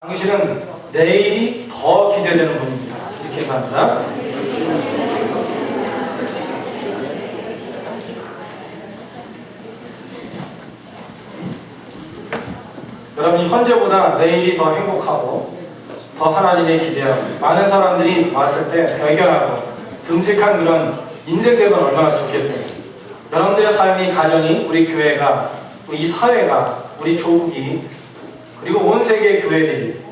당신은 내일이 더 기대되는 분입니다. 이렇게 얘기합니다. 여러분, 현재보다 내일이 더 행복하고 더 하나님의 기대하고 많은 사람들이 봤을 때 발견하고 듬직한 그런 인생 되면 얼마나 좋겠어요. 여러분들의 삶이, 가정이, 우리 교회가, 우리 이 사회가, 우리 조국이, 그리고 온 세계의 교회들이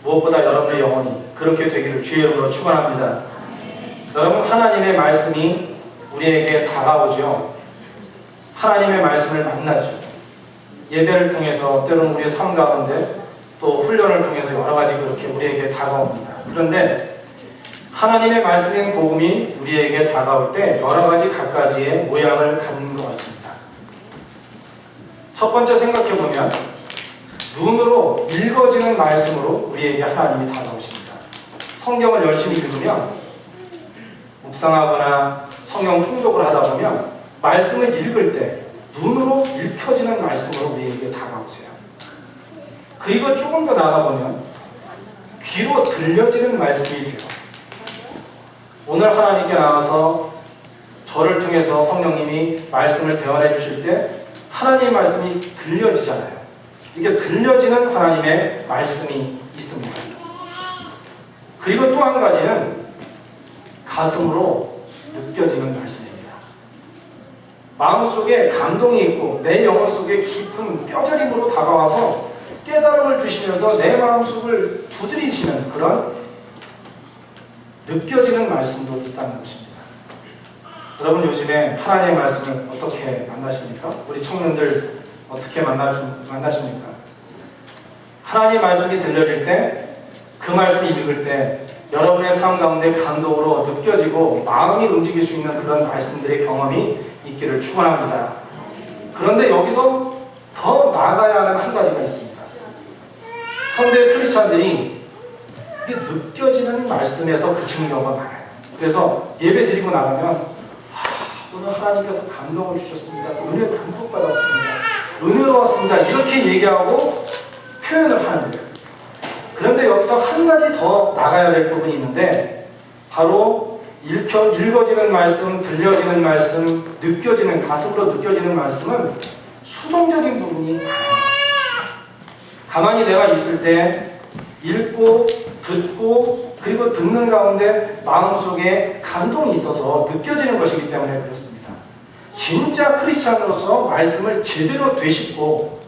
무엇보다 여러분의 영혼이 그렇게 되기를 주의 이름으로 축원합니다. 여러분, 하나님의 말씀이 우리에게 다가오죠. 하나님의 말씀을 만나죠. 예배를 통해서, 때로는 우리의 삶 가운데, 또 훈련을 통해서 여러 가지 그렇게 우리에게 다가옵니다. 그런데 하나님의 말씀인 복음이 우리에게 다가올 때 여러 가지 각가지의 모양을 갖는 것 같습니다. 첫 번째 생각해보면 눈으로 읽어지는 말씀으로 우리에게 하나님이 다가오십니다. 성경을 열심히 읽으면, 묵상하거나 성경 통독을 하다 보면 말씀을 읽을 때 눈으로 읽혀지는 말씀으로 우리에게 다가오세요. 그리고 조금 더 나아가보면 귀로 들려지는 말씀이 돼요. 오늘 하나님께 나와서 저를 통해서 성령님이 말씀을 대언해 주실 때 하나님의 말씀이 들려지잖아요. 이게 들려지는 하나님의 말씀이 있습니다. 그리고 또 한 가지는 가슴으로 느껴지는 말씀입니다. 마음속에 감동이 있고 내 영혼 속에 깊은 뼈저림으로 다가와서 깨달음을 주시면서 내 마음속을 두드리시는 그런 느껴지는 말씀도 있다는 것입니다. 여러분, 요즘에 하나님의 말씀을 어떻게 만나십니까? 우리 청년들 어떻게 만나십니까? 하나님의 말씀이 들려질 때, 그 말씀을 읽을 때 여러분의 삶 가운데 감동으로 느껴지고 마음이 움직일 수 있는 그런 말씀들의 경험이 있기를 축원합니다. 그런데 여기서 더 나아가야 하는 한 가지가 있습니다. 현대 크리스찬들이 느껴지는 말씀에서 그치는 경우가 많아요. 그래서 예배 드리고 나가면 오늘 하나님께서 감동을 주셨습니다. 은혜 듬뿍 받았습니다. 은혜로웠습니다. 이렇게 얘기하고 표현을 하는 거예요. 그런데 여기서 한 가지 더 나가야 될 부분이 있는데, 바로 읽어지는 말씀, 들려지는 말씀, 느껴지는, 가슴으로 느껴지는 말씀은 수동적인 부분이 많아요. 가만히 내가 있을 때 읽고 듣고 그리고 듣는 가운데 마음속에 감동이 있어서 느껴지는 것이기 때문에 그렇습니다. 진짜 크리스찬으로서 말씀을 제대로 되씹고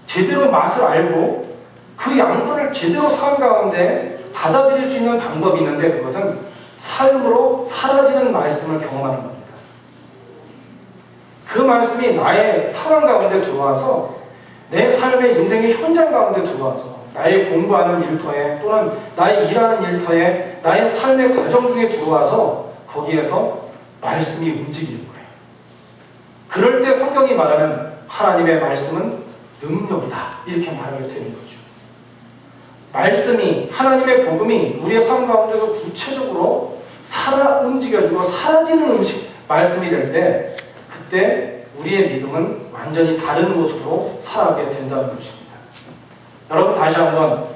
제대로 맛을 알고 그 양분을 제대로 삶 가운데 받아들일 수 있는 방법이 있는데, 그것은 삶으로 사라지는 말씀을 경험하는 겁니다. 그 말씀이 나의 상황 가운데 들어와서 내 삶의 인생의 현장 가운데 들어와서 나의 공부하는 일터에, 또는 나의 일하는 일터에, 나의 삶의 과정 중에 들어와서 거기에서 말씀이 움직이는 거예요. 그럴 때 성경이 말하는 하나님의 말씀은 능력이다, 이렇게 말하게 되는 거죠. 말씀이, 하나님의 복음이 우리의 삶 가운데서 구체적으로 움직여지고 사라지는 말씀이 될 때, 그때 우리의 믿음은 완전히 다른 모습으로 살아가게 된다는 것입니다. 여러분, 다시 한번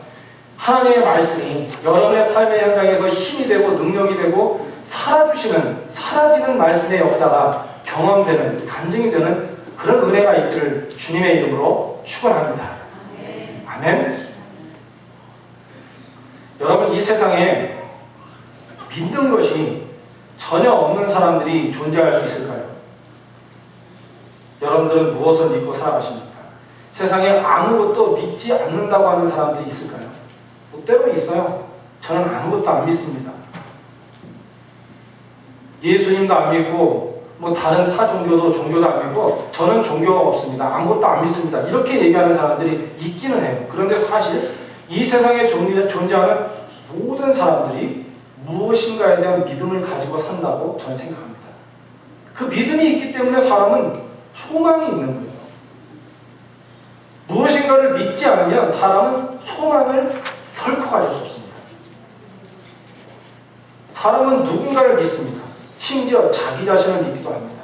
하나님의 말씀이 여러분의 삶의 현장에서 힘이 되고 능력이 되고 사라지는 말씀의 역사가 경험되는, 간증이 되는 그런 은혜가 있기를 주님의 이름으로 축원합니다. 아멘. 여러분, 이 세상에 믿는 것이 전혀 없는 사람들이 존재할 수 있을까요? 여러분들은 무엇을 믿고 살아가십니까? 세상에 아무것도 믿지 않는다고 하는 사람들이 있을까요? 때로 있어요. 저는 아무것도 안 믿습니다. 예수님도 안 믿고 다른 타 종교도 안 믿고 저는 종교가 없습니다. 아무것도 안 믿습니다. 이렇게 얘기하는 사람들이 있기는 해요. 그런데 사실 이 세상에 존재하는 모든 사람들이 무엇인가에 대한 믿음을 가지고 산다고 저는 생각합니다. 그 믿음이 있기 때문에 사람은 소망이 있는 거예요. 무엇인가를 믿지 않으면 사람은 소망을 결코 가질 수 없습니다. 사람은 누군가를 믿습니다. 심지어 자기 자신을 믿기도 합니다.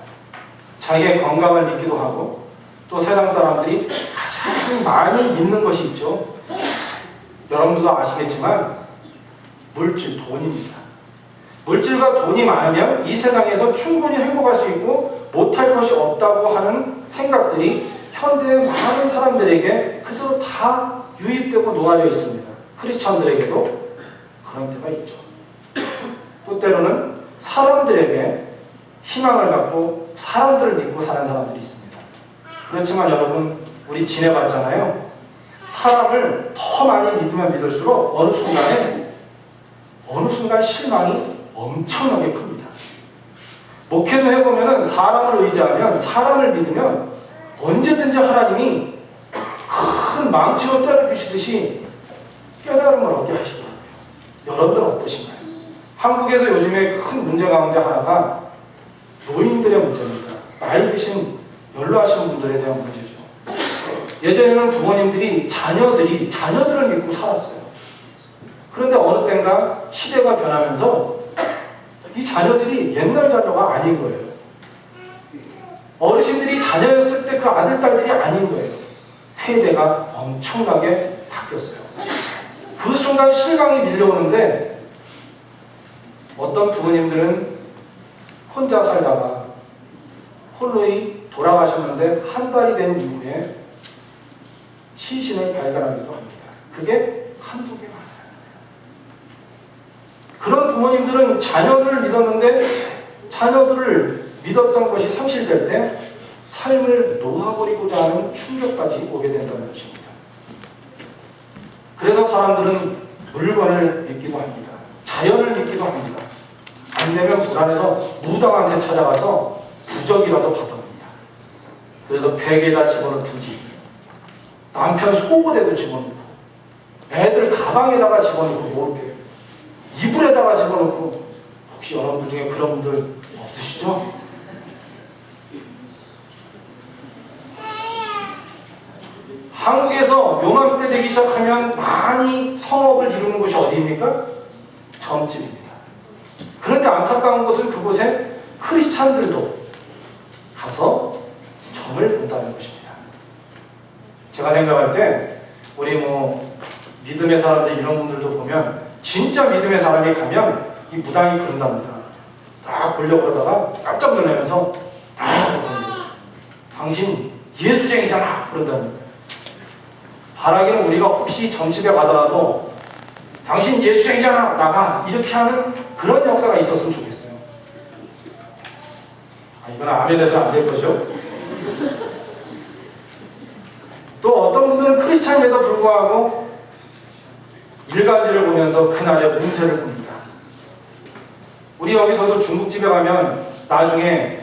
자기의 건강을 믿기도 하고, 또 세상 사람들이 가장 많이 믿는 것이 있죠. 여러분들도 아시겠지만 물질, 돈입니다. 물질과 돈이 많으면 이 세상에서 충분히 행복할 수 있고 못할 것이 없다고 하는 생각들이 현대의 많은 사람들에게 그대로 다 유입되고 녹아져 있습니다. 크리스천들에게도 그런 때가 있죠. 또 때로는 사람들에게 희망을 갖고 사람들을 믿고 사는 사람들이 있습니다. 그렇지만 여러분, 우리 지내봤잖아요. 사람을 더 많이 믿으면 믿을수록 어느 순간 실망이 엄청나게 큽니다. 목회도 해보면 사람을 의지하면, 사람을 믿으면 언제든지 하나님이 큰 망치로 때려주시듯이 깨달음을 얻게 하시더라고요. 여러분들 어떠신가요? 한국에서 요즘에 큰 문제 가운데 하나가 노인들의 문제입니다. 나이 드신 연로하신 분들에 대한 문제죠. 예전에는 부모님들이 자녀들을 믿고 살았어요. 그런데 어느 때인가 시대가 변하면서 이 자녀들이 옛날 자녀가 아닌 거예요. 어르신들이 자녀였을 때 그 아들, 딸들이 아닌 거예요. 세대가 엄청나게 바뀌었어요. 그 순간 실망이 밀려오는데 어떤 부모님들은 혼자 살다가 홀로이 돌아가셨는데 한 달이 된 이후에 시신을 발견하기도 합니다. 그게 한두 개가 아니에요. 그런 부모님들은 자녀들을 믿었는데 자녀들을 믿었던 것이 상실될 때 삶을 놓아버리고자 하는 충격까지 오게 된다는 것입니다. 그래서 사람들은 물건을 믿기도 합니다. 자연을 믿기도 합니다. 안 되면 불안해서 무당한테 찾아가서 부적이라도 받아옵니다. 그래서 베개에다 집어넣든지 남편 속옷에도 집어넣고 애들 가방에다가 집어넣고 모르게 이불에다가 집어넣고 혹시 여러분들 중에 그런 분들 없으시죠? 한국에서 요맘때 되기 시작하면 많이 성업을 이루는 곳이 어디입니까? 점집입니다. 그런데 안타까운 것은 그곳에 크리스찬들도 가서 점을 본다는 것입니다. 제가 생각할 때 우리 믿음의 사람들 이런 분들도 보면 진짜 믿음의 사람이 가면 이 무당이 그런답니다. 딱 보려고 그러다가 깜짝 놀라면서 당신 예수쟁이잖아 그런답니다. 바라기는 우리가 혹시 점집에 가더라도 당신 예수쟁이잖아 나가 이렇게 하는 그런 역사가 있었으면 좋겠어요. 이건 아멘에서 안 될 거죠. 또 어떤 분들은 크리스찬임에도 불구하고 일간지를 보면서 그날의 운세를 봅니다. 우리 여기서도 중국집에 가면 나중에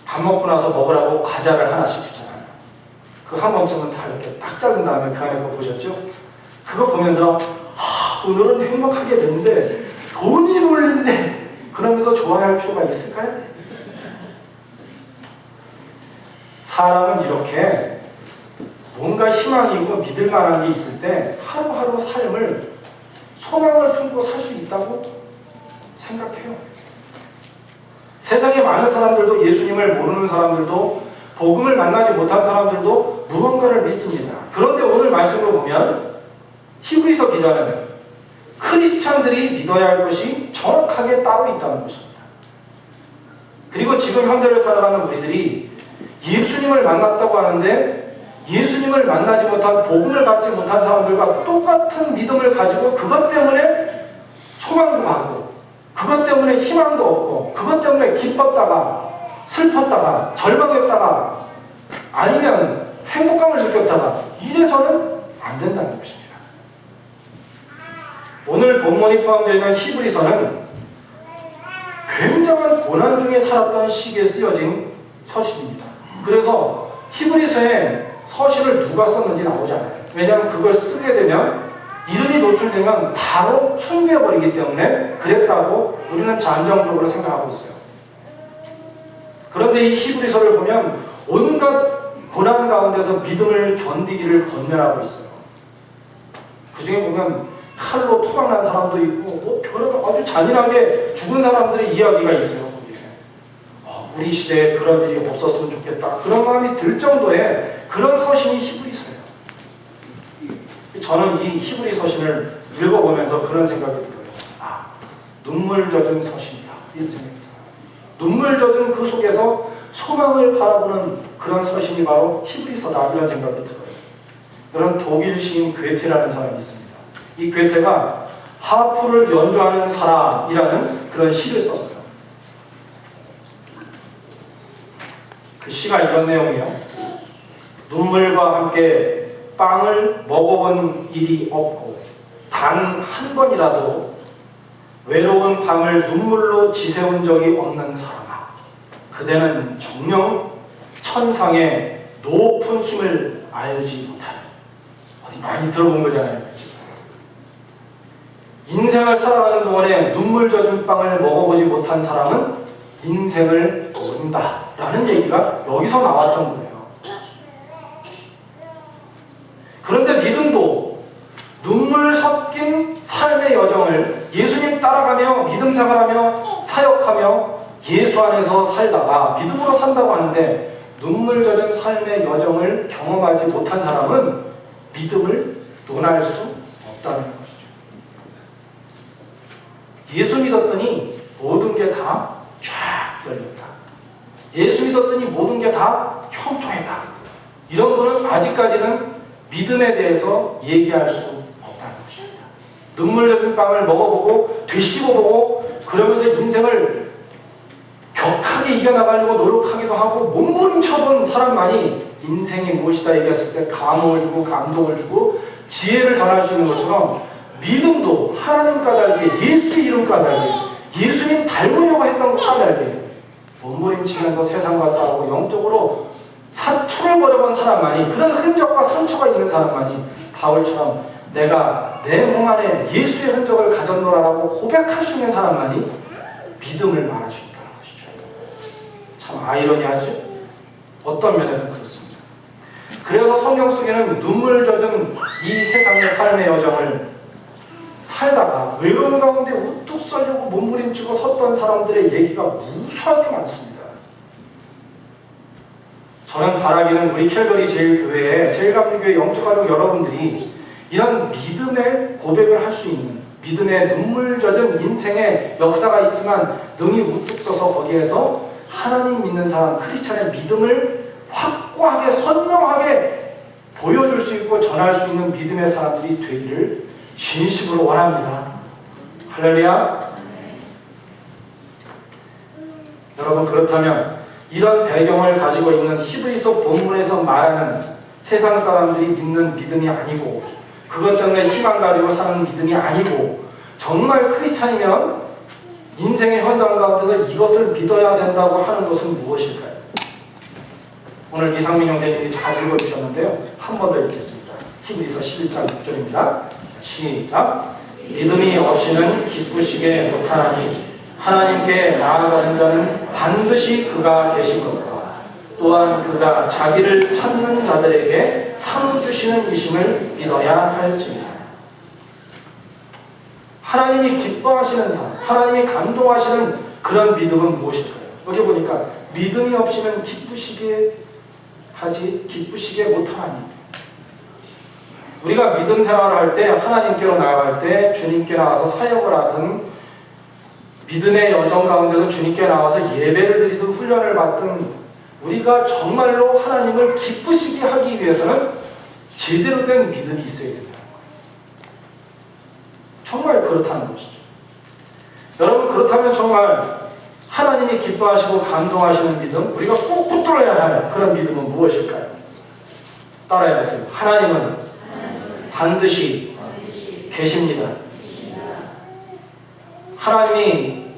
밥 먹고 나서 먹으라고 과자를 하나씩 주잖아요. 그 한 번쯤은 다 이렇게 딱 자른 다음에 그 안에 거 보셨죠? 그거 보면서 오늘은 행복하게 됐는데 돈이 몰린데 그러면서 좋아할 필요가 있을까요? 사람은 이렇게 뭔가 희망이 있고 믿을 만한 게 있을 때 하루하루 삶을 소망을 품고 살 수 있다고 생각해요. 세상에 많은 사람들도 예수님을 모르는 사람들도 복음을 만나지 못한 사람들도 무언가를 믿습니다. 그런데 오늘 말씀을 보면 히브리서 기자는 크리스찬들이 믿어야 할 것이 정확하게 따로 있다는 것입니다. 그리고 지금 현대를 살아가는 우리들이 예수님을 만났다고 하는데 예수님을 만나지 못한 복음을 갖지 못한 사람들과 똑같은 믿음을 가지고 그것 때문에 소망도 하고 그것 때문에 희망도 없고 그것 때문에 기뻤다가 슬펐다가 절망했다가 아니면 행복감을 느꼈다가 이래서는 안 된다는 것입니다. 오늘 본문이 포함되어 있는 히브리서는 굉장한 고난 중에 살았던 시기에 쓰여진 서신입니다. 그래서 히브리서에 서신을 누가 썼는지 나오지 않아요. 왜냐하면 그걸 쓰게 되면 이름이 노출되면 바로 숭배해버리기 때문에 그랬다고 우리는 잠정적으로 생각하고 있어요. 그런데 이 히브리서를 보면 온갖 고난 가운데서 믿음을 견디기를 권면하고 있어요. 그 중에 보면 칼로 토막난 사람도 있고 별로 아주 잔인하게 죽은 사람들의 이야기가 있어요. 우리 시대에 그런 일이 없었으면 좋겠다. 그런 마음이 들 정도의 그런 서신이 히브리서예요. 저는 이 히브리 서신을 읽어보면서 그런 생각이 들어요. 아, 눈물 젖은 서신이다. 이런 생각이 들어요. 눈물 젖은 그 속에서 소망을 바라보는 그런 서신이 바로 히브리서다. 이런 생각이 들어요. 여러분, 독일 시인 괴테라는 사람이 있습니다. 이 괴테가 하프를 연주하는 사람이라는 그런 시를 썼어요. 그 시가 이런 내용이에요. 눈물과 함께 빵을 먹어본 일이 없고 단 한 번이라도 외로운 밤을 눈물로 지새운 적이 없는 사람아, 그대는 정녕 천상의 높은 힘을 알지 못하리. 어디 많이 들어본 거잖아요. 인생을 살아가는 동안에 눈물 젖은 빵을 먹어보지 못한 사람은 인생을 모른다 라는 얘기가 여기서 나왔던 거예요. 그런데 믿음도 눈물 섞인 삶의 여정을 예수님 따라가며 믿음 생활하며 사역하며 예수 안에서 살다가 믿음으로 산다고 하는데, 눈물 젖은 삶의 여정을 경험하지 못한 사람은 믿음을 논할 수 없다는 것이죠. 예수 믿었더니 모든 게 다 쫙 열렸다. 예수 믿었더니 모든 게 다 형통했다. 이런 거는 아직까지는 믿음에 대해서 얘기할 수 없다는 것입니다. 눈물 젖은 빵을 먹어보고 되씹어보고 그러면서 인생을 격하게 이겨나가려고 노력하기도 하고 몸부림쳐본 사람만이 인생이 무엇이다 얘기했을 때 감흥을 주고 감동을 주고 지혜를 전할 수 있는 것처럼, 믿음도 하나님 까닭에 예수의 이름 까닭에 예수님 닮으려고 했던 것 까닭에 몸부림치면서 세상과 싸우고 영적으로 사투를 벌여본 사람만이, 그런 흔적과 상처가 있는 사람만이 바울처럼 내가 내 몸 안에 예수의 흔적을 가졌노라라고 고백할 수 있는 사람만이 믿음을 말할 수 있다는 것이죠. 참 아이러니하죠? 어떤 면에서 그렇습니다. 그래서 성경 속에는 눈물 젖은 이 세상의 삶의 여정을 살다가 외로움 가운데 우뚝 서려고 몸부림치고 섰던 사람들의 얘기가 무수하게 많습니다. 저는 바라기는 우리 캘거리 제일교회에, 제일감리교회 영적가족 여러분들이 이런 믿음의 고백을 할 수 있는, 믿음의 눈물 젖은 인생의 역사가 있지만 능히 우뚝 서서 거기에서 하나님 믿는 사람, 크리스찬의 믿음을 확고하게 선명하게 보여줄 수 있고 전할 수 있는 믿음의 사람들이 되기를 진심으로 원합니다. 할렐루야. 여러분, 그렇다면 이런 배경을 가지고 있는 히브리서 본문에서 말하는 세상 사람들이 믿는 믿음이 아니고 그것 때문에 희망 가지고 사는 믿음이 아니고 정말 크리스찬이면 인생의 현장 가운데서 이것을 믿어야 된다고 하는 것은 무엇일까요? 오늘 이상민 형제님이 잘 읽어주셨는데요. 한 번 더 읽겠습니다. 히브리서 11장 6절입니다. 시작. 믿음이 없이는 기쁘시게 못하나니 하나님께 나아가는 자는 반드시 그가 계신 것과 또한 그가 자기를 찾는 자들에게 상 주시는 이심을 믿어야 할지니라. 하나님이 기뻐하시는 삶, 하나님이 감동하시는 그런 믿음은 무엇일까요? 여기 보니까 믿음이 없이는 기쁘시게 못하나니. 우리가 믿음 생활을 할 때, 하나님께로 나아갈 때, 주님께 나와서 사역을 하든 믿음의 여정 가운데서 주님께 나와서 예배를 드리든 훈련을 받든 우리가 정말로 하나님을 기쁘시게 하기 위해서는 제대로 된 믿음이 있어야 된다는 거예요. 정말 그렇다는 것이죠. 여러분, 그렇다면 정말 하나님이 기뻐하시고 감동하시는 믿음, 우리가 꼭 붙들어야 할 그런 믿음은 무엇일까요? 따라해보세요. 하나님은 반드시 계십니다. 하나님이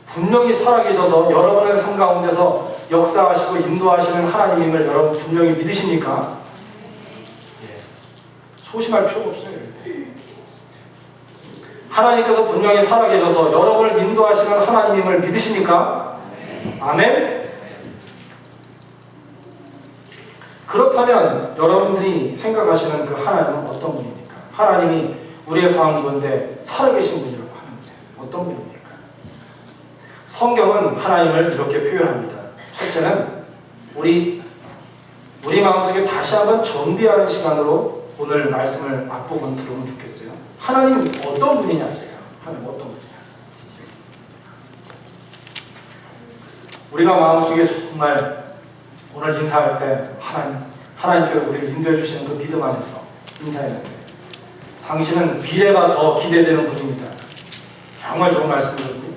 분명히 살아계셔서 여러분의 삶 가운데서 역사하시고 인도하시는 하나님임을 여러분 분명히 믿으십니까? 소심할 필요가 없어요. 하나님께서 분명히 살아계셔서 여러분을 인도하시는 하나님임을 믿으십니까? 아멘? 그렇다면 여러분들이 생각하시는 그 하나님은 어떤 분입니까? 하나님이 우리의 상황 가운데 살아계신 분이라고 하는데 어떤 분입니까? 성경은 하나님을 이렇게 표현합니다. 첫째는 우리 마음속에 다시 한번 정비하는 시간으로 오늘 말씀을 앞부분 들으면 좋겠어요. 하나님 어떤 분이냐 이제요. 하나님 어떤 분이냐. 우리가 마음속에 정말 오늘 인사할 때 하나님께서 우리를 인도해 주시는 그 믿음 안에서 인사했는데 당신은 미래가 더 기대되는 분입니다. 정말 좋은 말씀이거든요.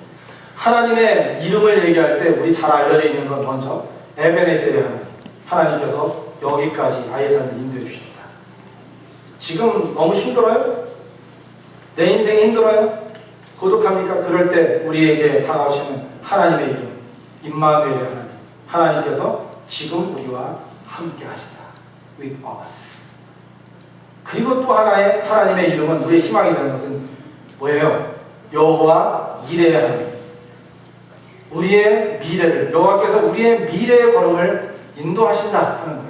하나님의 이름을 얘기할 때 우리 잘 알려져 있는 건 먼저 에베네셀의 하나님께서 여기까지 아이산을 인도해 주십니다. 지금 너무 힘들어요? 내 인생이 힘들어요? 고독합니까? 그럴 때 우리에게 다가오시는 하나님의 이름 임마누엘의 하나님, 하나님께서 지금 우리와 함께 하신다. With us. 그리고 또 하나의 하나님의 이름은 우리의 희망이 되는 것은 뭐예요? 여호와 이레의 하나님. 우리의 미래를, 여호와께서 우리의 미래의 걸음을 인도하신다 하는 거예요.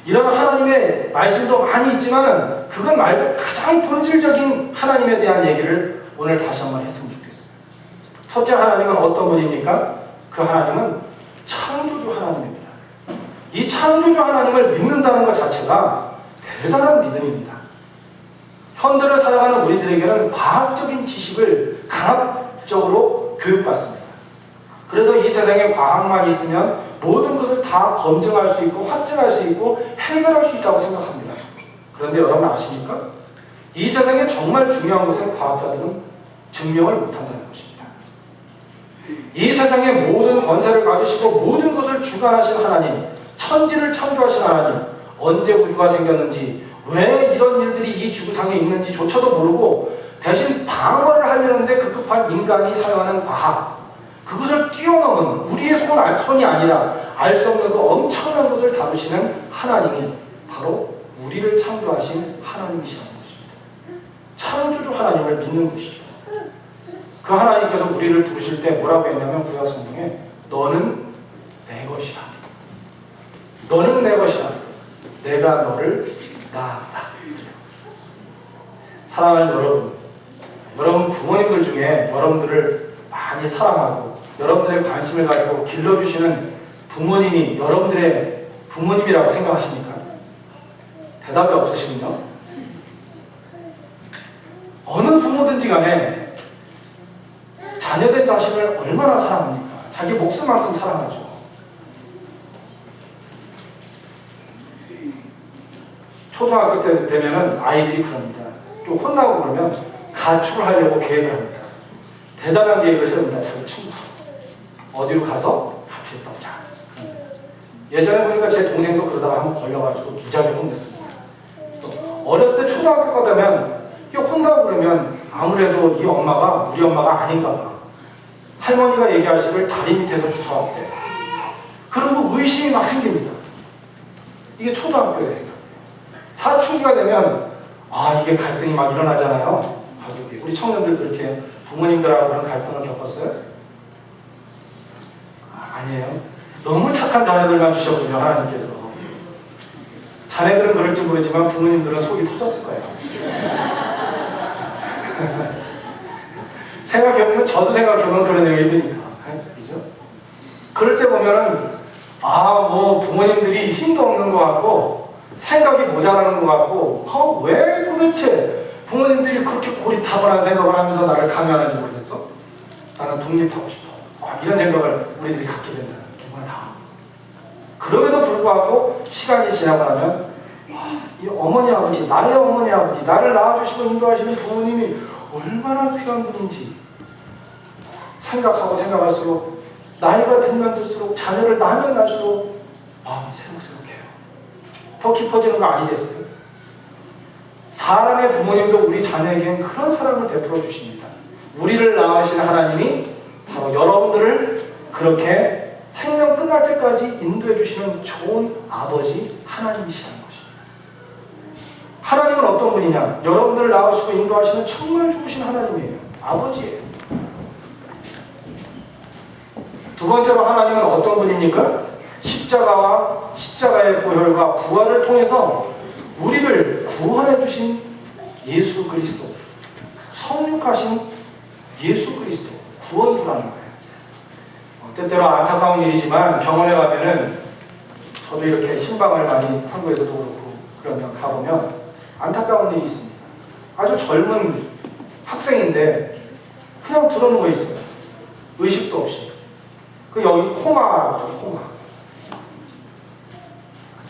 이런 하나님의 말씀도 많이 있지만 그건 말고 가장 본질적인 하나님에 대한 얘기를 오늘 다시 한번 했으면 좋겠어요. 첫째 하나님은 어떤 분입니까? 그 하나님은 창조주 하나님입니다. 이 창조주 하나님을 믿는다는 것 자체가 대단한 믿음입니다. 현대를 살아가는 우리들에게는 과학적인 지식을 강압적으로 교육받습니다. 그래서 이 세상에 과학만 있으면 모든 것을 다 검증할 수 있고 확증할 수 있고 해결할 수 있다고 생각합니다. 그런데 여러분 아십니까? 이 세상에 정말 중요한 것은 과학자들은 증명을 못한다는 것입니다. 이 세상의 모든 권세를 가지시고 모든 것을 주관하신 하나님, 천지를 창조하신 하나님, 언제 우주가 생겼는지, 왜 이런 일들이 이 지구상에 있는지조차도 모르고 대신 방어를 하려는데 급급한 인간이 사용하는 과학, 그것을 뛰어넘은 우리의 손이 아니라 알 수 없는 그 엄청난 것을 다루시는 하나님이 바로 우리를 창조하신 하나님이시라는 것입니다. 창조주 하나님을 믿는 것이죠. 그 하나님께서 우리를 부르실 때 뭐라고 했냐면 구약 성경에 너는 내 것이라. 너는 내 것이라. 내가 너를 낳았다. 사랑하는 여러분 부모님들 중에 여러분들을 많이 사랑하고 여러분들의 관심을 가지고 길러주시는 부모님이 여러분들의 부모님이라고 생각하십니까? 대답이 없으시군요. 어느 부모든지 간에 자녀된 자식을 얼마나 사랑합니까? 자기 목숨만큼 사랑하죠. 초등학교 때 되면은 아이들이 그럽니다. 좀 혼나고 그러면 가출을 하려고 계획을 합니다. 대단한 계획을 세웁니다. 자기 친구 어디로 가서 같이 있다. 예전에 보니까 제 동생도 그러다가 한번 걸려가지고 무지하게 혼냈습니다. 어렸을 때 초등학교가 되면 혼나고 그러면 아무래도 이 엄마가 우리 엄마가 아닌가 봐. 할머니가 얘기하시길 다리 밑에서 주워왔대. 그리고 의심이 막 생깁니다. 이게 초등학교예요. 사춘기가 되면 이게 갈등이 막 일어나잖아요. 우리 청년들 그렇게 부모님들하고 그런 갈등을 겪었어요? 아니에요. 너무 착한 자녀들만 주셨군요, 하나님께서. 자녀들은 그럴지 모르지만 부모님들은 속이 터졌을 거예요. 생각해보면 저도 생각해보면 그런 생각이 듭니다. 그죠? 그럴 때 보면은 뭐 부모님들이 힘도 없는 것 같고 생각이 모자라는 것 같고 왜 도대체 부모님들이 그렇게 고리타분한 생각을 하면서 나를 강요하는지 모르겠어? 나는 독립하고 싶어. 이런 생각을 우리들이 갖게 된다는 누구나 다. 그럼에도 불구하고 시간이 지나고 나면 이 어머니 아버지, 나의 어머니 아버지, 나를 낳아주시고 인도하시는 부모님이 얼마나 필요한 분인지 생각할수록 나이가 들면 들수록 자녀를 낳으면 날수록 마음이 새록새록해요. 더 깊어지는 거 아니겠어요? 사람의 부모님도 우리 자녀에게는 그런 사랑을 베풀어 주십니다. 우리를 낳으신 하나님이 바로 여러분들을 그렇게 생명 끝날 때까지 인도해 주시는 좋은 아버지 하나님이시라는 것입니다. 하나님은 어떤 분이냐? 여러분들을 낳으시고 인도하시는 정말 좋으신 하나님이에요. 아버지예요. 두 번째로 하나님은 어떤 분입니까? 십자가의 보혈과 부활을 통해서 우리를 구원해 주신 예수 그리스도, 성육하신 예수 그리스도, 구원주라는 거예요. 때때로 안타까운 일이지만 병원에 가면은 저도 이렇게 신방을 많이 한국에서도 그렇고 그러면 가보면 안타까운 일이 있습니다. 아주 젊은 학생인데 그냥 들어누워 있어요. 의식도 없이. 그 여기 코마라고 하죠.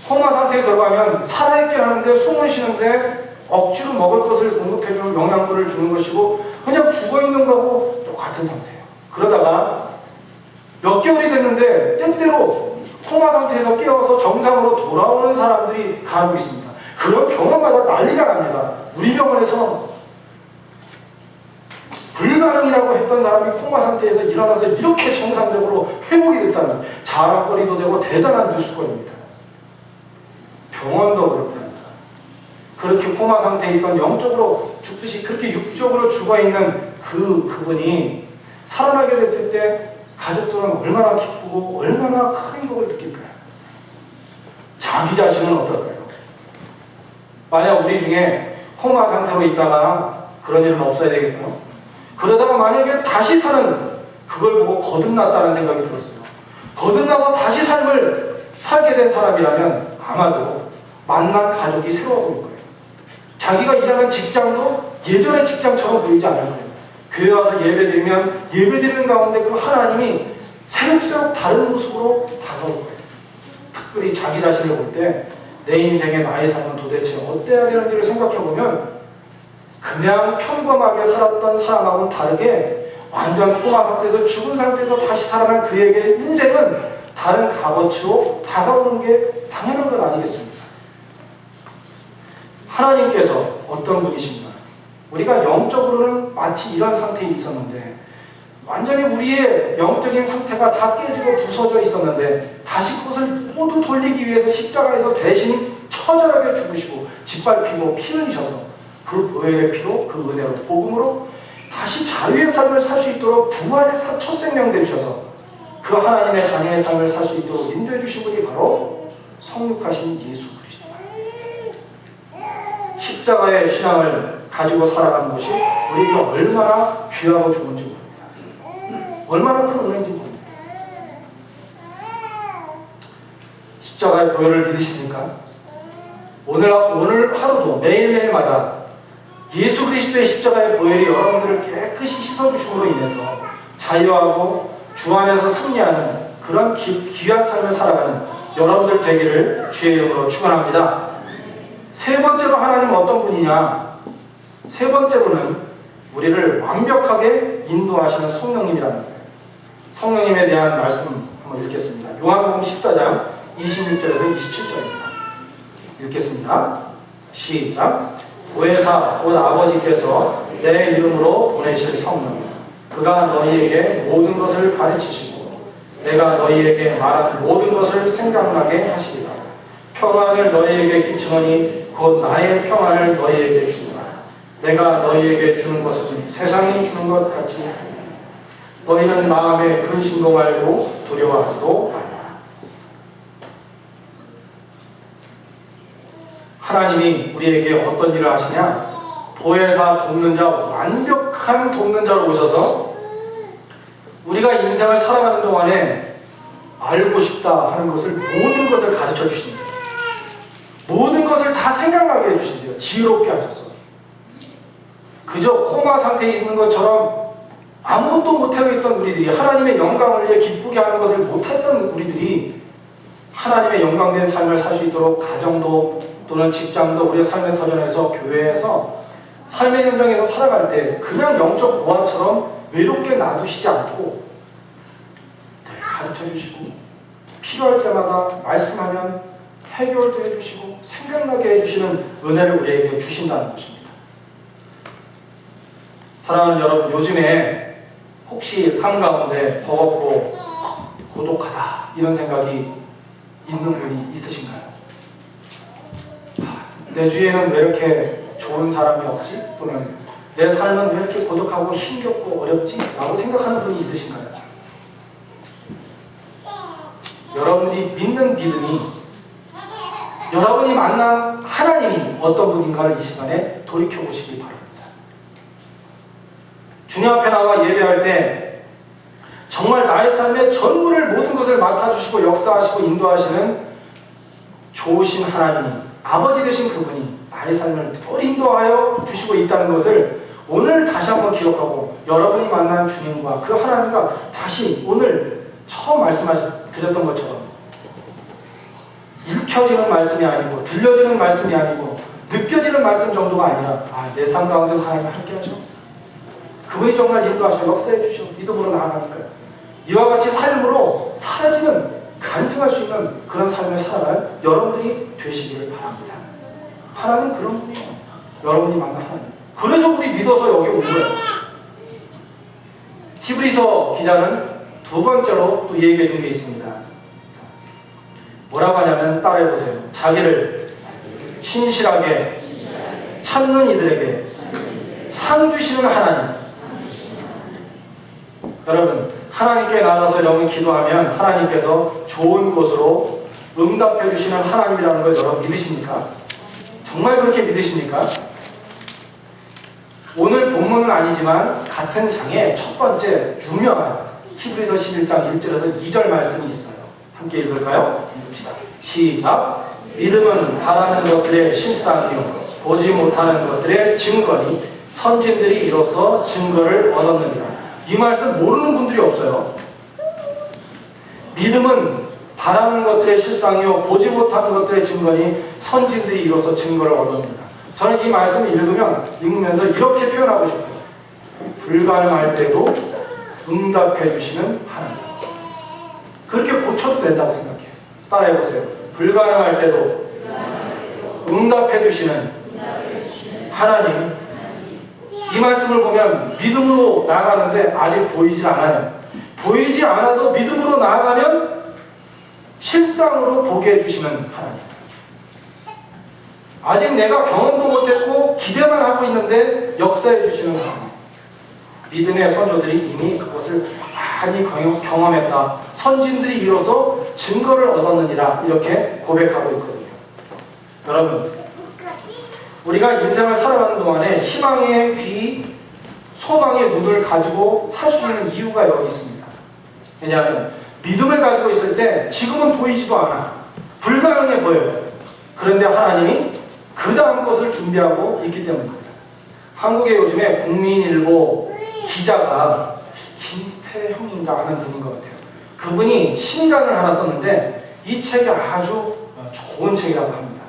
코마 상태에 들어가면 살아있긴 하는데 숨을 쉬는데 억지로 먹을 것을 공급해주는 영양분을 주는 것이고 그냥 죽어있는 거하고 똑같은 상태예요. 그러다가 몇 개월이 됐는데 때때로 코마 상태에서 깨어서 정상으로 돌아오는 사람들이 간혹 있습니다. 그런 경험마다 난리가 납니다. 우리 병원에서 불가능이라고 했던 사람이 코마 상태에서 일어나서 이렇게 정상적으로 회복이 됐다는 자랑거리도 되고 대단한 뉴스거리입니다. 병원도 그렇답니다. 그렇게 코마 상태에 있던 영적으로 죽듯이 그렇게 육적으로 죽어있는 그분이 살아나게 됐을 때 가족들은 얼마나 기쁘고 얼마나 큰 행복을 느낄까요? 자기 자신은 어떨까요? 만약 우리 중에 코마 상태로 있다가 그런 일은 없어야 되겠고요. 그러다가 만약에 다시 사는 그걸 보고 거듭났다는 생각이 들었어요. 거듭나서 다시 삶을 살게 된 사람이라면 아마도 만난 가족이 새로워 보일 거예요. 자기가 일하는 직장도 예전의 직장처럼 보이지 않을 거예요. 교회 와서 예배드리면 예배드리는 가운데 그 하나님이 새록새록 다른 모습으로 다가올 거예요. 특별히 자기 자신을 볼 때 내 인생의 나의 삶은 도대체 어때야 되는지를 생각해보면 그냥 평범하게 살았던 사람하고는 다르게 완전 코마 상태에서 죽은 상태에서 다시 살아난 그에게 인생은 다른 값어치로 다가오는 게 당연한 건 아니겠습니까? 하나님께서 어떤 분이신가? 우리가 영적으로는 마치 이런 상태에 있었는데 완전히 우리의 영적인 상태가 다 깨지고 부서져 있었는데 다시 그것을 모두 돌리기 위해서 십자가에서 대신 처절하게 죽으시고 짓밟히고 피 흘리셔서 그 보혈의 피로 그 은혜로 복음으로 다시 자유의 삶을 살 수 있도록 부활의 첫 생명 되주셔서 그 하나님의 자녀의 삶을 살 수 있도록 인도해 주신 분이 바로 성육하신 예수 그리스도. 십자가의 신앙을 가지고 살아가는 것이 우리에게 얼마나 귀하고 좋은지 모릅니다. 얼마나 큰 은혜인지 모릅니다. 십자가의 보혈을 믿으십니까? 오늘 하루도 매일매일마다 예수 그리스도의 십자가의 보혈이 여러분들을 깨끗이 씻어주심으로 인해서 자유하고 주 안에서 승리하는 그런 귀한 삶을 살아가는 여러분들 되기를 주의 이름으로 축원합니다. 세 번째로 하나님은 어떤 분이냐? 세 번째로는 우리를 완벽하게 인도하시는 성령님이라는 거예요. 성령님에 대한 말씀 한번 읽겠습니다. 요한복음 14장 26절에서 27절입니다. 읽겠습니다. 시작. 보혜사 곧 아버지께서 내 이름으로 보내실 성령 그가 너희에게 모든 것을 가르치시고 내가 너희에게 말한 모든 것을 생각나게 하시리라. 평안을 너희에게 끼치노니 곧 나의 평안을 너희에게 주노라. 내가 너희에게 주는 것은 세상이 주는 것 같지 않으니 너희는 마음에 근심도 말고 두려워하지도 말라. 하나님이 우리에게 어떤 일을 하시냐? 보혜사 돕는 자, 완벽한 돕는 자로 오셔서 우리가 인생을 살아가는 동안에 알고 싶다 하는 것을 모든 것을 가르쳐 주십니다. 모든 것을 다 생각나게 해주신대요. 지혜롭게 하셔서. 그저 코마 상태에 있는 것처럼 아무것도 못하고 있던 우리들이 하나님의 영광을 위해 기쁘게 하는 것을 못했던 우리들이 하나님의 영광된 삶을 살 수 있도록 가정도 또는 직장도 우리의 삶의 터전에서 교회에서 삶의 현장에서 살아갈 때 그냥 영적 고아처럼 외롭게 놔두시지 않고 늘 가르쳐 주시고 필요할 때마다 말씀하면 해결도 해주시고 생각나게 해주시는 은혜를 우리에게 주신다는 것입니다. 사랑하는 여러분, 요즘에 혹시 삶 가운데 버겁고 고독하다 이런 생각이 있는 분이 있으신가요? 내 주위에는 왜 이렇게 좋은 사람이 없지? 또는 내 삶은 왜 이렇게 고독하고 힘겹고 어렵지? 라고 생각하는 분이 있으신가요? 여러분이 믿는 믿음이 여러분이 만난 하나님이 어떤 분인가를 이 시간에 돌이켜보시기 바랍니다. 주님 앞에 나와 예배할 때 정말 나의 삶의 전부를 모든 것을 맡아주시고 역사하시고 인도하시는 좋으신 하나님이 아버지 되신 그분이 나의 삶을 또 인도하여 주시고 있다는 것을 오늘 다시 한번 기억하고 여러분이 만난 주님과 그 하나님과 다시 오늘 처음 드렸던 것처럼 읽혀지는 말씀이 아니고 들려지는 말씀이 아니고 느껴지는 말씀 정도가 아니라 내 삶 가운데서 하나님 함께 하셔. 그분이 정말 인도하셔 역사해 주셔. 믿음으로 나아가니까요. 이와 같이 삶으로 사라지는 간증할 수 있는 그런 삶을 살아가는 여러분들이 되시기를 바랍니다. 하나님 그런 분이에요. 여러분이 만난 하나님. 그래서 우리 믿어서 여기 온 거예요. 히브리서 기자는 두 번째로 또 얘기해 준 게 있습니다. 뭐라고 하냐면 따라해보세요. 자기를 신실하게 찾는 이들에게 상 주시는 하나님. 여러분, 하나님께 나가서 영은 기도하면 하나님께서 좋은 곳으로 응답해 주시는 하나님이라는 걸 여러분 믿으십니까? 정말 그렇게 믿으십니까? 오늘 본문은 아니지만 같은 장에 첫 번째 유명한 히브리서 11장 1절에서 2절 말씀이 있어요. 함께 읽을까요? 읽읍시다. 시작. 믿음은 바라는 것들의 실상이요 보지 못하는 것들의 증거니 선진들이 이로써 증거를 얻었느니라. 이 말씀 모르는 분들이 없어요. 믿음은 바라는 것들의 실상이요 보지 못하는 것들의 증거니 선진들이 이로써 증거를 얻었느니라. 저는 이 말씀을 읽으면서 이렇게 표현하고 싶어요. 불가능할 때도 응답해 주시는 하나님. 그렇게 고쳐도 된다고 생각해요. 따라해보세요. 불가능할 때도 응답해 주시는 하나님. 이 말씀을 보면 믿음으로 나아가는데 아직 보이질 않아요. 보이지 않아도 믿음으로 나아가면 실상으로 보게 해주시는 하나님. 아직 내가 경험도 못했고 기대만 하고 있는데 역사해 주시는 하나님. 믿음의 선조들이 이미 그것을 많이 경험했다. 선진들이 이뤄서 증거를 얻었느니라 이렇게 고백하고 있거든요. 여러분, 우리가 인생을 살아가는 동안에 희망의 귀, 소망의 눈을 가지고 살 수 있는 이유가 여기 있습니다. 왜냐하면 믿음을 가지고 있을 때 지금은 보이지도 않아. 불가능해 보여요. 그런데 하나님이 그 다음 것을 준비하고 있기 때문입니다. 한국에 요즘에 국민일보 기자가 김태형인가 하는 분인 것 같아요. 그분이 신간을 하나 썼는데 이 책이 아주 좋은 책이라고 합니다.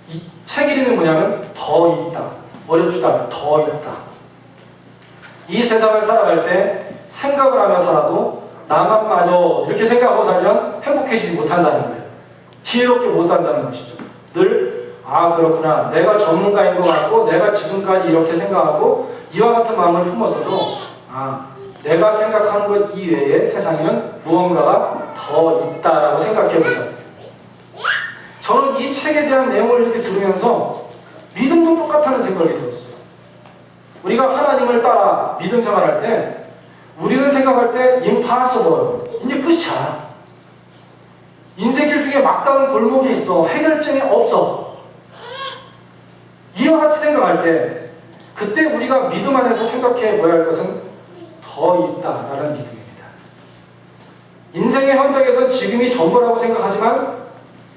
이 책 이름이 뭐냐면 더 있다. 어렵지도 않아. 더 있다. 이 세상을 살아갈 때 생각을 하며 살아도 나만 마저 이렇게 생각하고 살면 행복해지지 못한다는 거예요. 지혜롭게 못 산다는 것이죠. 늘 그렇구나. 내가 전문가인 것 같고 내가 지금까지 이렇게 생각하고 이와 같은 마음을 품었어도 내가 생각하는 것 이외에 세상에는 무언가가 더 있다라고 생각해보자. 저는 이 책에 대한 내용을 이렇게 들으면서 믿음도 똑같다는 생각이 들었어요. 우리가 하나님을 따라 믿음 생활할 때 우리는 생각할 때 impossible, 이제 끝이야. 인생길 중에 막다른 골목이 있어. 해결점이 없어. 이와 같이 생각할 때 그때 우리가 믿음 안에서 생각해 보아야 할 것은 더 있다라는 믿음입니다. 인생의 현장에서 지금이 전부라고 생각하지만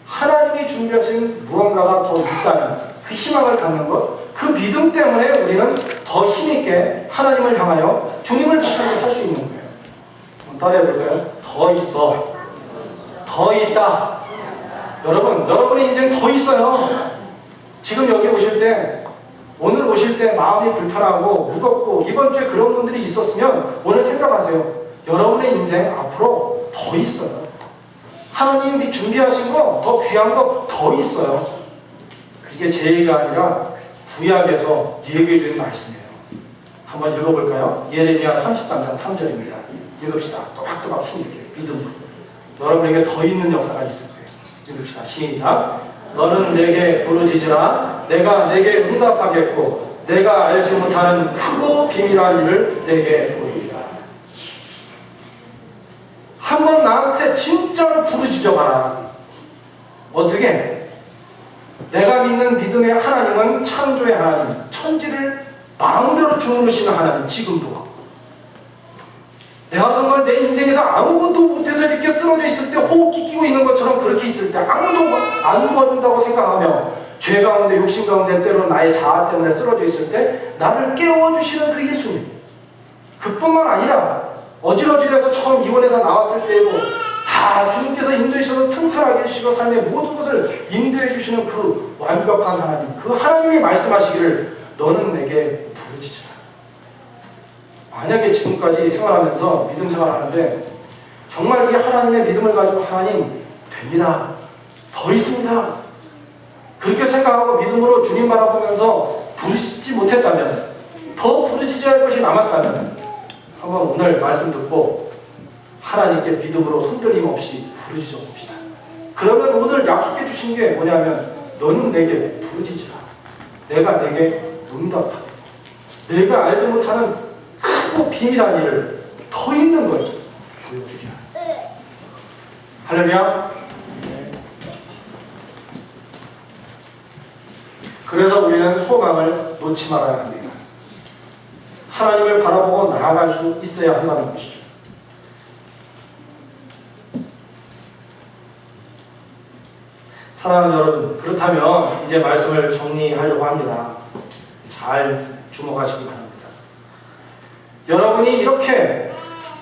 하나님이 준비하신 무언가가 더 있다는 그 희망을 갖는 것, 그 믿음 때문에 우리는 더 힘있게 하나님을 향하여 주님을 붙들고 살 수 있는 거예요. 따라해볼까요? 더 있어. 더 있다. 여러분, 여러분의 인생 더 있어요. 지금 여기 오실 때, 오늘 오실 때 마음이 불편하고 무겁고 이번 주에 그런 분들이 있었으면 오늘 생각하세요. 여러분의 인생 앞으로 더 있어요. 하나님이 준비하신 거, 더 귀한 거 더 있어요. 이게 제 얘기가 아니라 구약에서 얘기해 주는 말씀이에요. 한번 읽어볼까요? 예레미야 33장 3절입니다. 읽읍시다. 또박또박 힘있게 믿음으로. 여러분에게 더 있는 역사가 있을 거예요. 읽읍시다. 시작. 너는 내게 부르짖으라. 내가 내게 응답하겠고 내가 알지 못하는 크고 비밀한 일을 내게 보이리라. 한번 나한테 진짜로 부르짖어봐라. 어떻게? 내가 믿는 믿음의 하나님은 창조의 하나님, 천지를 마음대로 주무르시는 하나님. 지금도 내가 정말 내 인생에서 아무것도 못해서 이렇게 쓰러져 있을 때, 호흡기 끼고 있는 것처럼 그렇게 있을 때 아무도 안 도와준다고 생각하며 죄 가운데, 욕심 가운데, 때로 나의 자아 때문에 쓰러져 있을 때 나를 깨워주시는 그 예수님, 그뿐만 아니라 어질어질해서 처음 이혼해서 나왔을 때에도 다 주님께서 인도해 주셔서 튼튼하게 해주시고 삶의 모든 것을 인도해 주시는 그 완벽한 하나님, 그 하나님이 말씀하시기를 너는 내게 부르짖으라. 만약에 지금까지 생활하면서 믿음 생활하는데 정말 이 하나님의 믿음을 가지고 하나님 됩니다, 더 있습니다, 그렇게 생각하고 믿음으로 주님 바라보면서 부르짖지 못했다면, 더 부르짖어야 할 것이 남았다면 한번 오늘 말씀 듣고 하나님께 믿음으로 흔들림 없이 부르짖어 봅시다. 그러면 오늘 약속해 주신 게 뭐냐면 너는 내게 부르짖으라. 내가 내게 응답하리라. 내가 알지 못하는 크고 비밀한 일을 더 있는 걸 보여주리라. 할렐루야. 그래서 우리는 소망을 놓지 말아야 합니다. 하나님을 바라보고 나아갈 수 있어야 한다는 것이죠. 사랑하는 여러분, 그렇다면 이제 말씀을 정리하려고 합니다. 잘 주목하시기 바랍니다. 여러분이 이렇게,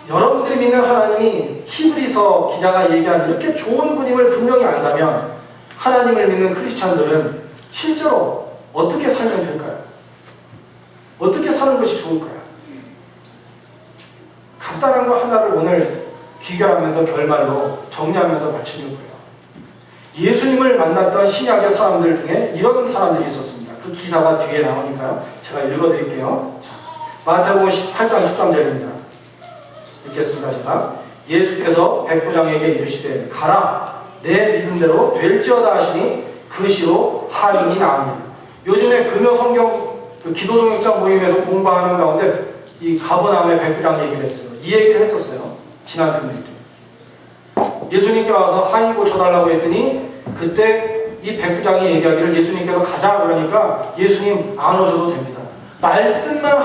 여러분들이 믿는 하나님이 히브리서 기자가 얘기한 이렇게 좋은 분임을 분명히 안다면 하나님을 믿는 크리스찬들은 실제로 어떻게 살면 될까요? 어떻게 사는 것이 좋을까요? 간단한 거 하나를 오늘 귀결하면서 결말로 정리하면서 마치려고요. 예수님을 만났던 신약의 사람들 중에 이런 사람들이 있었습니다. 그 기사가 뒤에 나오니까요. 제가 읽어드릴게요. 자, 마태복음 18장 13절입니다. 읽겠습니다. 제가. 예수께서 백부장에게 이르시되 가라, 내 믿음대로 될지어다 하시니 그 시로 하인이 나옵니다. 요즘에 금요 성경 그 기도 동역자 모임에서 공부하는 가운데 이 가버나움의 백부장 얘기를 했어요. 이 얘기를 했었어요. 지난 금요일. 예수님께 와서 하인 고쳐달라고 했더니 그때 이 백부장이 얘기하기를 예수님께서 가자 그러니까 예수님 안 오셔도 됩니다. 말씀만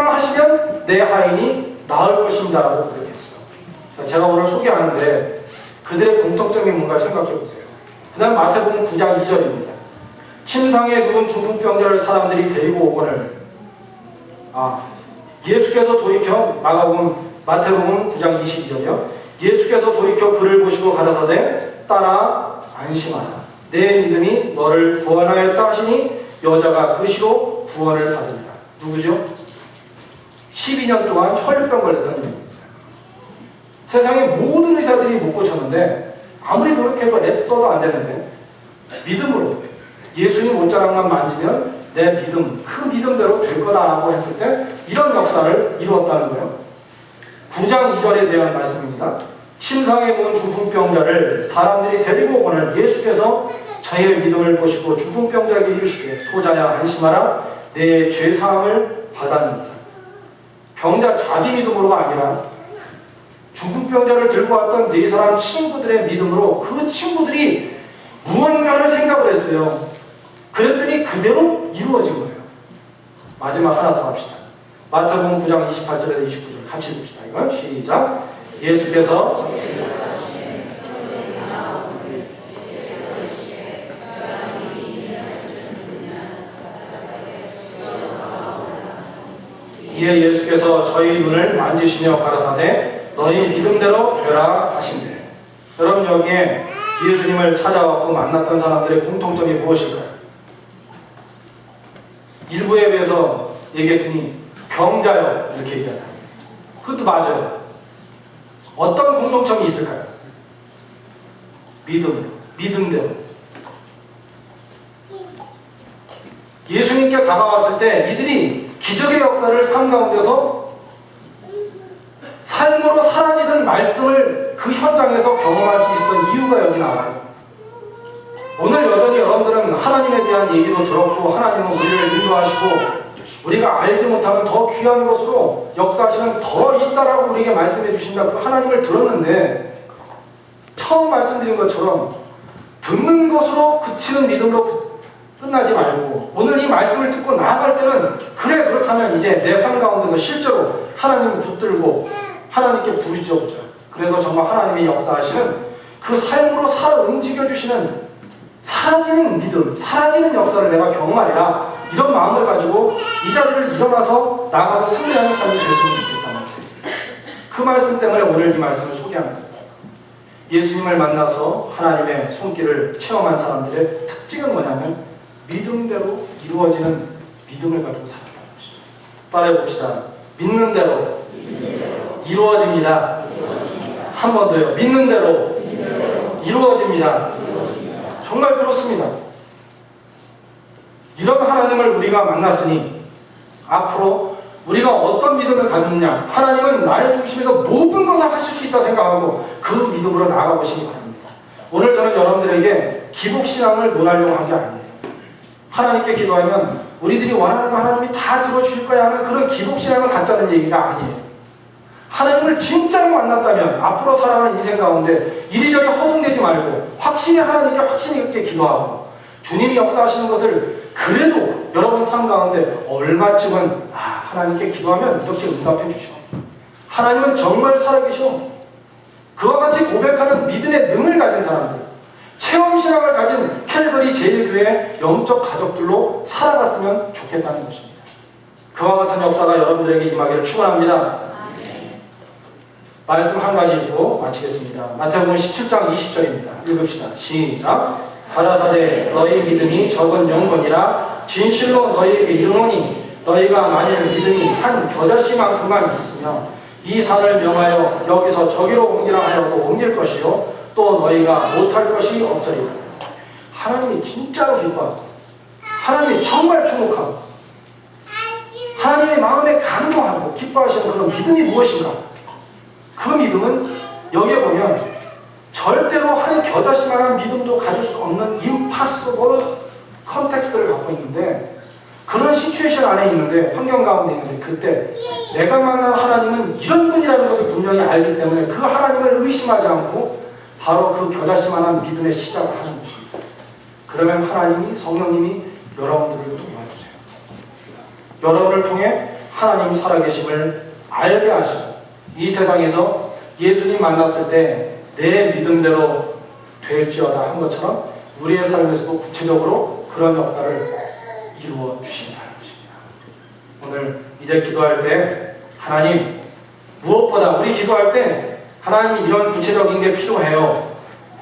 하시면 내 하인이 나을 것입니다 라고 그렇게 했어요. 제가 오늘 소개하는데 그들의 공통점이 뭔가 생각해 보세요. 그 다음 마태복음 9장 2절입니다. 침상에 누운 중풍병자를 사람들이 데리고 오거늘, 예수께서 돌이켜, 마태복음 9장 22절이요. 예수께서 돌이켜 그를 보시고 가라사대 따라 안심하라. 내 믿음이 너를 구원하였다 하시니 여자가 그 시로 구원을 받으리라. 누구죠? 12년 동안 혈병 걸렸던 분입니다. 세상의 모든 의사들이 못 고쳤는데 아무리 노력해도 애써도 안 되는데 믿음으로 예수님 옷자락만 만지면 내 믿음, 그 믿음대로 될 거다라고 했을 때 이런 역사를 이루었다는 거예요. 9장 2절에 대한 말씀입니다. 침상에 누운 중풍병자를 사람들이 데리고 오거늘 예수께서 자기의 믿음을 보시고 중풍병자에게 이르시되 소자야 안심하라, 내 죄사함을 받았느니라. 병자 자기 믿음으로가 아니라 중풍병자를 들고 왔던 네 사람 친구들의 믿음으로 그 친구들이 무언가를 생각을 했어요. 그랬더니 그대로 이루어진 거예요. 마지막 하나 더 합시다. 마태복음 9장 28절에서 29절 같이 봅시다. 이거 시작. 예수께서 이에 예수께서 저희 눈을 만지시며 가라사대 너희 믿음대로 되라 하신대. 여러분, 여기에 예수님을 찾아왔고 만났던 사람들의 공통점이 무엇일까요? 일부에 비해서 얘기했더니 병자요 이렇게 얘기하다. 그것도 맞아요. 어떤 공통점이 있을까요? 믿음대로. 예수님께 다가왔을 때 이들이 기적의 역사를 삶 가운데서 삶으로 사라지는 말씀을 그 현장에서 경험할 수 있었던 이유가 여기 나와요. 오늘 여전히 여러분들은 하나님에 대한 얘기도 들었고 하나님은 우리를 인도하시고 우리가 알지 못하는 더 귀한 것으로 역사하시는 더 있다라고 우리에게 말씀해 주신다. 그 하나님을 들었는데 처음 말씀드린 것처럼 듣는 것으로 그치는 믿음으로 끝나지 말고 오늘 이 말씀을 듣고 나아갈 때는 그래 그렇다면 이제 내 삶 가운데서 실제로 하나님을 붙들고 하나님께 부르짖어보자. 그래서 정말 하나님이 역사하시는 그 삶으로 살아 움직여주시는 사라지는 믿음, 사라지는 역사를 내가 경험하리라. 이런 마음을 가지고 이 자리를 일어나서 나가서 승리하는 삶이 됐으면 좋겠다는 거예요. 그 말씀 때문에 오늘 이 말씀을 소개합니다. 예수님을 만나서 하나님의 손길을 체험한 사람들의 특징은 뭐냐면 믿음대로 이루어지는 믿음을 가지고 살았다는 것입니다. 따라해봅시다. 믿는 대로 이루어집니다. 한 번 더요. 믿는 대로 이루어집니다. 정말 그렇습니다. 이런 하나님을 우리가 만났으니 앞으로 우리가 어떤 믿음을 가졌느냐, 하나님은 나의 중심에서 모든 것을 하실 수 있다 생각하고 그 믿음으로 나아가 보시기 바랍니다. 오늘 저는 여러분들에게 기복신앙을 논하려고 한 게 아니에요. 하나님께 기도하면 우리들이 원하는 거 하나님이 다 들어주실 거야 하는 그런 기복신앙을 갖자는 얘기가 아니에요. 하나님을 진짜로 만났다면 앞으로 살아가는 인생 가운데 이리저리 허둥대지 말고 확실히 하나님께 확신이 있게 기도하고 주님이 역사하시는 것을 그래도 여러분 삶 가운데 얼마쯤은 하나님께 기도하면 이렇게 응답해 주셔. 하나님은 정말 살아계셔. 그와 같이 고백하는 믿음의 능을 가진 사람들, 체험신앙을 가진 캘거리 제일교회 영적 가족들로 살아갔으면 좋겠다는 것입니다. 그와 같은 역사가 여러분들에게 임하기를 축원합니다. 말씀 한 가지 읽고 마치겠습니다. 마태복음 17장 20절입니다. 읽읍시다. 시작. 가라사대 너희 믿음이 적은 영혼이라 진실로 너희에게 이르노니 너희가 만일 믿음이 한 겨자씨만큼만 있으며 이 산을 명하여 여기서 저기로 옮기라 하여도 옮길 것이요 또 너희가 못할 것이 없으리라. 하나님이 진짜로 기뻐하고 하나님이 정말 주목하고 하나님의 마음에 감동하고 기뻐하시는 그런 믿음이 무엇인가? 그 믿음은 여기에 보면 절대로 한 겨자씨만한 믿음도 가질 수 없는 임파서블 컨텍스트를 갖고 있는데 그런 시츄에이션 안에 있는데 환경 가운데 있는데 그때 내가 만난 하나님은 이런 분이라는 것을 분명히 알기 때문에 그 하나님을 의심하지 않고 바로 그 겨자씨만한 믿음의 시작을 하는 것입니다. 그러면 하나님이 성령님이 여러분들을 도와주세요. 여러분을 통해 하나님 살아계심을 알게 하시고 이 세상에서 예수님 만났을 때 내 믿음대로 될지어다 한 것처럼 우리의 삶에서도 구체적으로 그런 역사를 이루어 주신다는 것입니다. 오늘 이제 기도할 때 하나님 무엇보다 우리 기도할 때 하나님이 이런 구체적인 게 필요해요.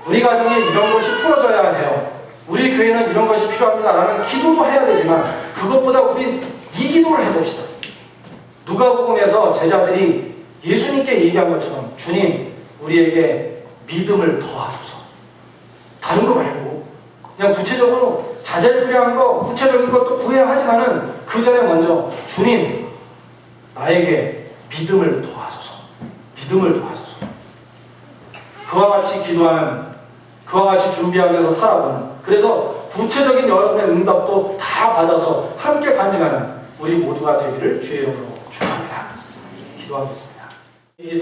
우리 가정에 이런 것이 풀어져야 해요. 우리 교회는 이런 것이 필요합니다 라는 기도도 해야 되지만 그것보다 우리 이 기도를 해봅시다. 누가복음에서 제자들이 예수님께 얘기한 것처럼 주님 우리에게 믿음을 더하소서. 다른 거 말고 그냥 구체적으로 자잘구레한 거 구체적인 것도 구해야 하지만은 그 전에 먼저 주님 나에게 믿음을 더하소서. 믿음을 더하소서. 그와 같이 기도하는 그와 같이 준비하면서 살아가는 그래서 구체적인 여러분의 응답도 다 받아서 함께 간증하는 우리 모두가 되기를 주의 이름으로 축원합니다. 기도하겠습니다.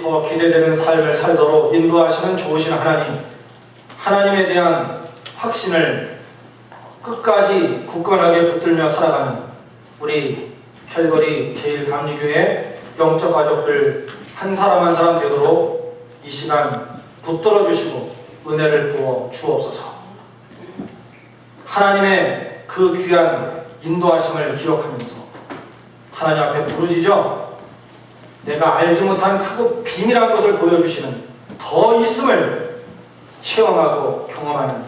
더 기대되는 삶을 살도록 인도하시는 좋으신 하나님, 하나님에 대한 확신을 끝까지 굳건하게 붙들며 살아가는 우리 캘거리 제일감리교회 영적 가족들 한 사람 한 사람 되도록 이 시간 붙들어 주시고 은혜를 부어 주옵소서. 하나님의 그 귀한 인도하심을 기억하면서 하나님 앞에 부르짖어 내가 알지 못한 크고 비밀한 것을 보여주시는 더 있음을 체험하고 경험하는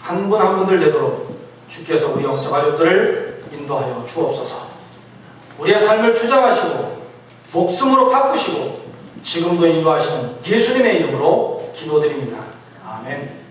한 분 한 분들 되도록 주께서 우리 영적 가족들을 인도하여 주옵소서. 우리의 삶을 주장하시고 목숨으로 바꾸시고 지금도 인도하시는 예수님의 이름으로 기도드립니다. 아멘.